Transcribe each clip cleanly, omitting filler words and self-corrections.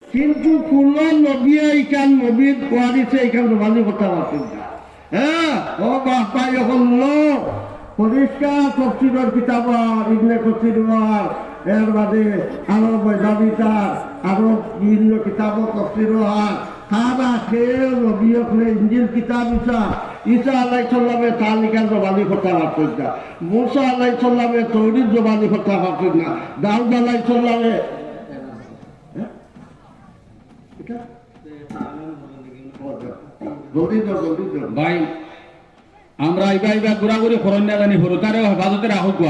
কিন্তু কোন নবী এইখান নবীর কোয়ারিছে এইখান রোমানি কথা পারতেন না। হ্যাঁ ও বাপা যখন পরিষ্কার তফসিরের কিতাব ইবনে কাসির এর বাদে আরো বেদাবিতার আরো বিভিন্ন কিতাব তফসির সারা খেয়ে নবী ওখানে ইঞ্জিল কিতাব ঈসা আলাই সাল্লামে তার নিকান জবানি কথা পারতেন না। মুসা আলাই সাল্লামে তৌরির জবানি কথা পারতেন না। দাউদ আলাই সাল্লামে ভাই আমরা ইবা ঘোরাঘুরি খরণ না জানি হরতারে হেফাজতে রাখুক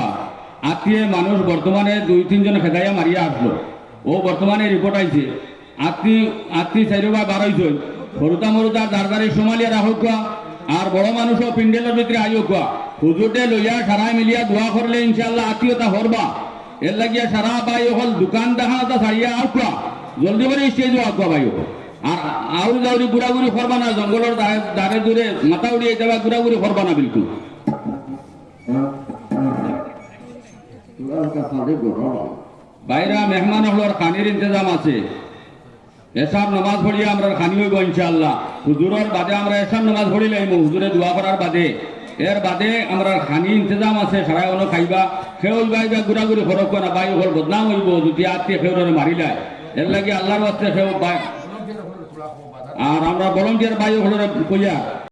আত্মীয় মানুষ বর্তমানে 2-3 জন খেদাইয়া মারিয়া আসলো। ও বর্তমানে রিপোর্ট আইছে আত্মী 4 বা 12 জন হরুতা মরুতা দারদারি সোমালিয়া রাখুক আর বড় মানুষও পিন্ডেলের ভিতরে আইক হুজুরটে লইয়া সারাই মিলিয়া দোয়া করলে ইনশাল্লাহ আত্মীয়তা হরবা। এর লাগিয়া সারা ভাই হল দোকান দেখাটা ছাড়িয়া আউকা জলদি করে স্টেজ আগুয়া ভাই আর আউরি দাউরি ঘুরাঘুরি করবা না। জঙ্গলের দাঁড়ে দূরে মাথা উড়িয়ে যাবা ঘুরাঘুরি করবা না বিলকুল। বাইরা মেহমান হলোর খানির ইন্তজাম আছে। এসব নামাজ পড়িয়ে আমরা খানি হইব ইনশাআল্লাহ। হুজুরের বাদে আমরা এসব নামাজ পড়িলাম হুজুরে দোয়া করার বাদে এর বাদে আমরা খানি ইন্তজাম আছে সারাই অন্য খাইবা খেয়ে বাইবা ঘুরাঘুরি খরক না বায়ু হল বদনাম হইব যদি আত্মীয় খেয়ে মারিলায়। এর লাগে আল্লাহর বাস্তে খেয়ে আর আমরা ভলন্টিয়ার বায়ু হল কইয়া